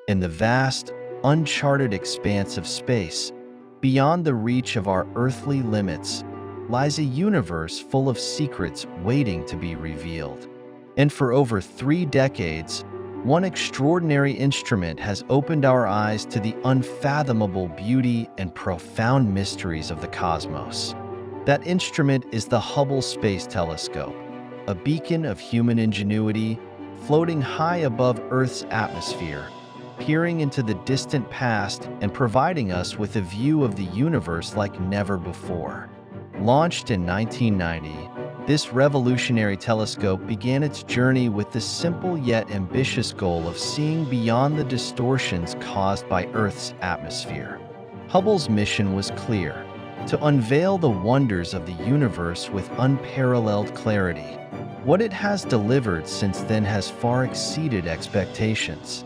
In the vast, uncharted expanse of space, beyond the reach of our earthly limits, lies a universe full of secrets waiting to be revealed. And for over 3 decades, one extraordinary instrument has opened our eyes to the unfathomable beauty and profound mysteries of the cosmos. That instrument is the Hubble Space Telescope, a beacon of human ingenuity floating high above Earth's atmosphere, peering into the distant past and providing us with a view of the universe like never before. Launched in 1990, this revolutionary telescope began its journey with the simple yet ambitious goal of seeing beyond the distortions caused by Earth's atmosphere. Hubble's mission was clear: to unveil the wonders of the universe with unparalleled clarity. What it has delivered since then has far exceeded expectations.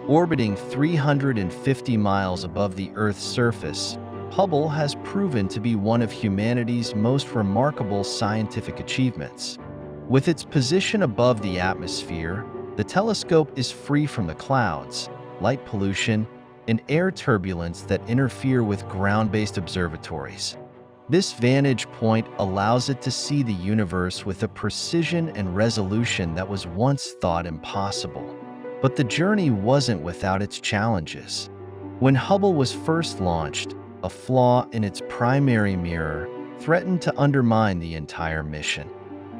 Orbiting 350 miles above the Earth's surface, Hubble has proven to be one of humanity's most remarkable scientific achievements. With its position above the atmosphere, the telescope is free from the clouds, light pollution, and air turbulence that interfere with ground-based observatories. This vantage point allows it to see the universe with a precision and resolution that was once thought impossible. But the journey wasn't without its challenges. When Hubble was first launched, a flaw in its primary mirror threatened to undermine the entire mission.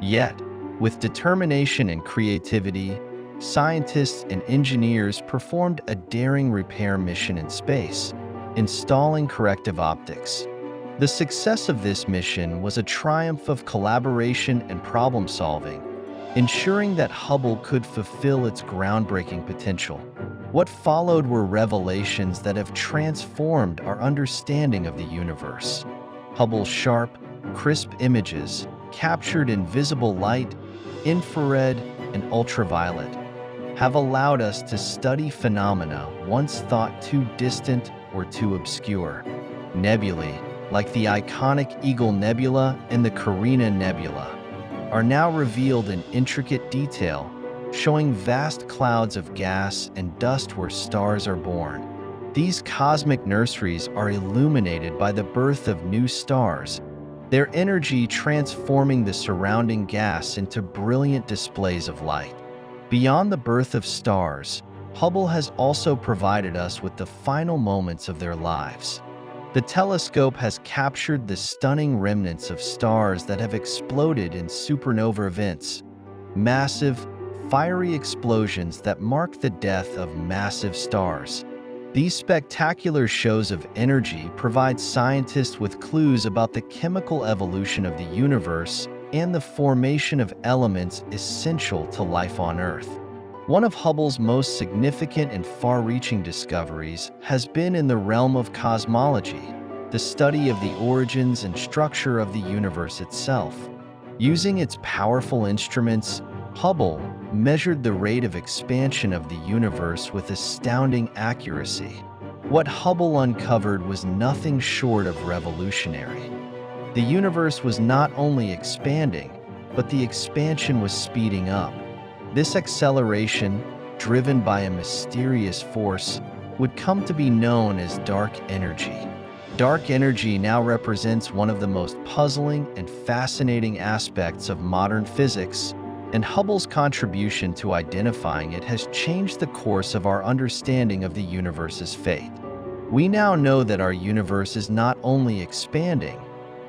Yet, with determination and creativity, scientists and engineers performed a daring repair mission in space, installing corrective optics. The success of this mission was a triumph of collaboration and problem-solving, ensuring that Hubble could fulfill its groundbreaking potential. What followed were revelations that have transformed our understanding of the universe. Hubble's sharp, crisp images captured in visible light, infrared, and ultraviolet have allowed us to study phenomena once thought too distant or too obscure. Nebulae, like the iconic Eagle Nebula and the Carina Nebula, are now revealed in intricate detail, showing vast clouds of gas and dust where stars are born. These cosmic nurseries are illuminated by the birth of new stars, their energy transforming the surrounding gas into brilliant displays of light. Beyond the birth of stars, Hubble has also provided us with the final moments of their lives. The telescope has captured the stunning remnants of stars that have exploded in supernova events, massive, fiery explosions that mark the death of massive stars. These spectacular shows of energy provide scientists with clues about the chemical evolution of the universe and the formation of elements essential to life on Earth. One of Hubble's most significant and far-reaching discoveries has been in the realm of cosmology, the study of the origins and structure of the universe itself. Using its powerful instruments, Hubble measured the rate of expansion of the universe with astounding accuracy. What Hubble uncovered was nothing short of revolutionary. The universe was not only expanding, but the expansion was speeding up. This acceleration, driven by a mysterious force, would come to be known as dark energy. Dark energy now represents one of the most puzzling and fascinating aspects of modern physics, and Hubble's contribution to identifying it has changed the course of our understanding of the universe's fate. We now know that our universe is not only expanding,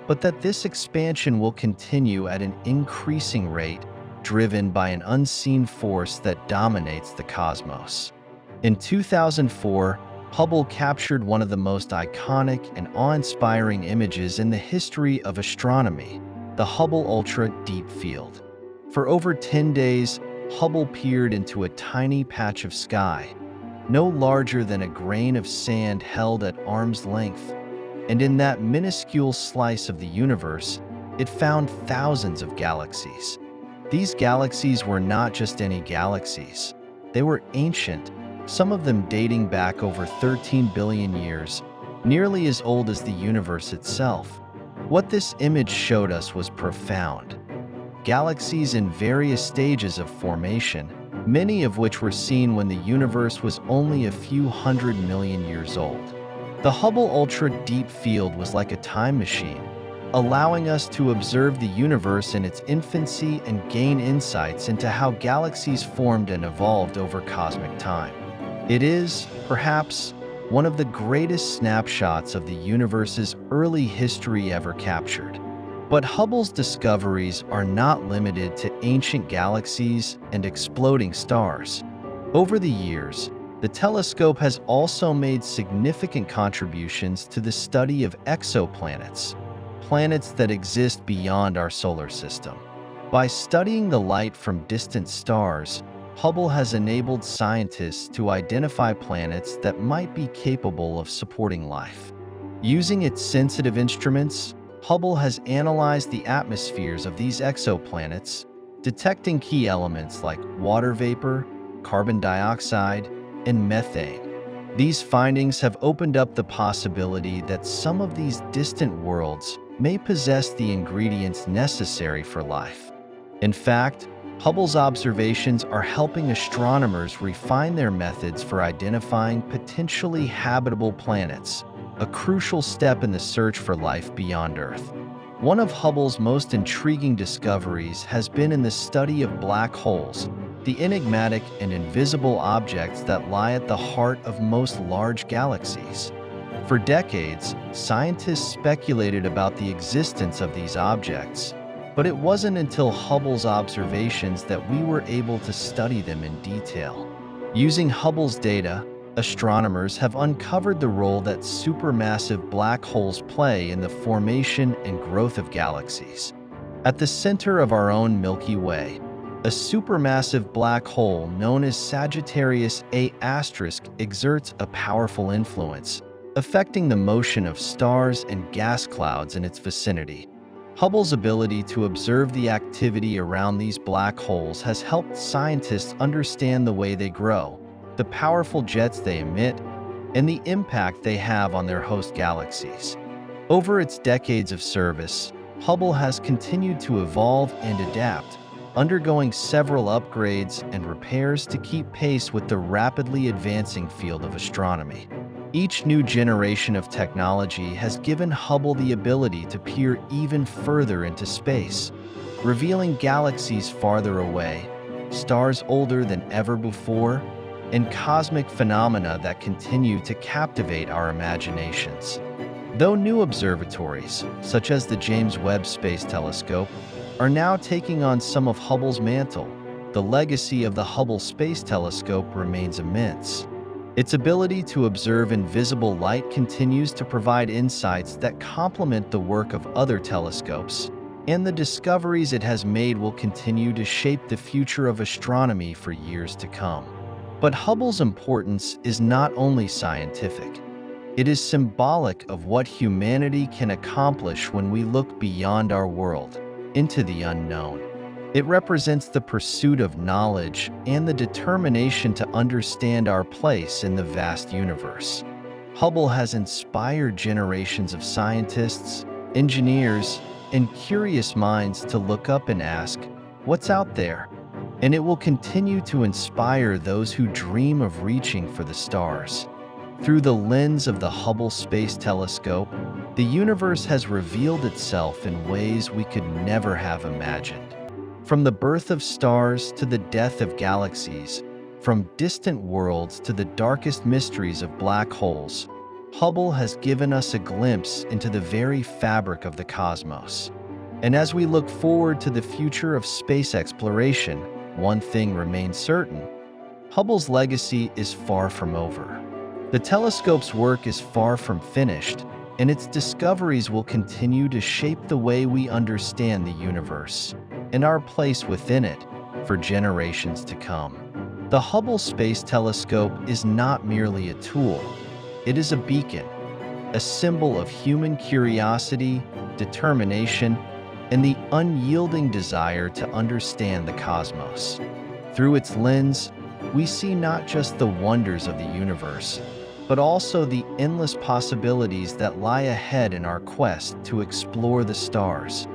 but that this expansion will continue at an increasing rate, driven by an unseen force that dominates the cosmos. In 2004, Hubble captured one of the most iconic and awe-inspiring images in the history of astronomy, the Hubble Ultra Deep Field. For over 10 days, Hubble peered into a tiny patch of sky, no larger than a grain of sand held at arm's length, and in that minuscule slice of the universe, it found thousands of galaxies. These galaxies were not just any galaxies. They were ancient, some of them dating back over 13 billion years, nearly as old as the universe itself. What this image showed us was profound. Galaxies in various stages of formation, many of which were seen when the universe was only a few 100 million years old. The Hubble Ultra Deep Field was like a time machine, allowing us to observe the universe in its infancy and gain insights into how galaxies formed and evolved over cosmic time. It is, perhaps, one of the greatest snapshots of the universe's early history ever captured. But Hubble's discoveries are not limited to ancient galaxies and exploding stars. Over the years, the telescope has also made significant contributions to the study of exoplanets, planets that exist beyond our solar system. By studying the light from distant stars, Hubble has enabled scientists to identify planets that might be capable of supporting life. Using its sensitive instruments, Hubble has analyzed the atmospheres of these exoplanets, detecting key elements like water vapor, carbon dioxide, and methane. These findings have opened up the possibility that some of these distant worlds may possess the ingredients necessary for life. In fact, Hubble's observations are helping astronomers refine their methods for identifying potentially habitable planets, a crucial step in the search for life beyond Earth. One of Hubble's most intriguing discoveries has been in the study of black holes, the enigmatic and invisible objects that lie at the heart of most large galaxies. For decades, scientists speculated about the existence of these objects, but it wasn't until Hubble's observations that we were able to study them in detail. Using Hubble's data, astronomers have uncovered the role that supermassive black holes play in the formation and growth of galaxies. At the center of our own Milky Way, a supermassive black hole known as Sagittarius A** exerts a powerful influence, affecting the motion of stars and gas clouds in its vicinity. Hubble's ability to observe the activity around these black holes has helped scientists understand the way they grow, the powerful jets they emit, and the impact they have on their host galaxies. Over its decades of service, Hubble has continued to evolve and adapt, undergoing several upgrades and repairs to keep pace with the rapidly advancing field of astronomy. Each new generation of technology has given Hubble the ability to peer even further into space, revealing galaxies farther away, stars older than ever before, and cosmic phenomena that continue to captivate our imaginations. Though new observatories, such as the James Webb Space Telescope, are now taking on some of Hubble's mantle, the legacy of the Hubble Space Telescope remains immense. Its ability to observe invisible light continues to provide insights that complement the work of other telescopes, and the discoveries it has made will continue to shape the future of astronomy for years to come. But Hubble's importance is not only scientific. It is symbolic of what humanity can accomplish when we look beyond our world, into the unknown. It represents the pursuit of knowledge and the determination to understand our place in the vast universe. Hubble has inspired generations of scientists, engineers, and curious minds to look up and ask, "What's out there?" And it will continue to inspire those who dream of reaching for the stars. Through the lens of the Hubble Space Telescope, the universe has revealed itself in ways we could never have imagined. From the birth of stars to the death of galaxies, from distant worlds to the darkest mysteries of black holes, Hubble has given us a glimpse into the very fabric of the cosmos. And as we look forward to the future of space exploration, one thing remains certain: Hubble's legacy is far from over. The telescope's work is far from finished, and its discoveries will continue to shape the way we understand the universe and our place within it for generations to come. The Hubble Space Telescope is not merely a tool, it is a beacon, a symbol of human curiosity, determination, and the unyielding desire to understand the cosmos. Through its lens, we see not just the wonders of the universe, but also the endless possibilities that lie ahead in our quest to explore the stars.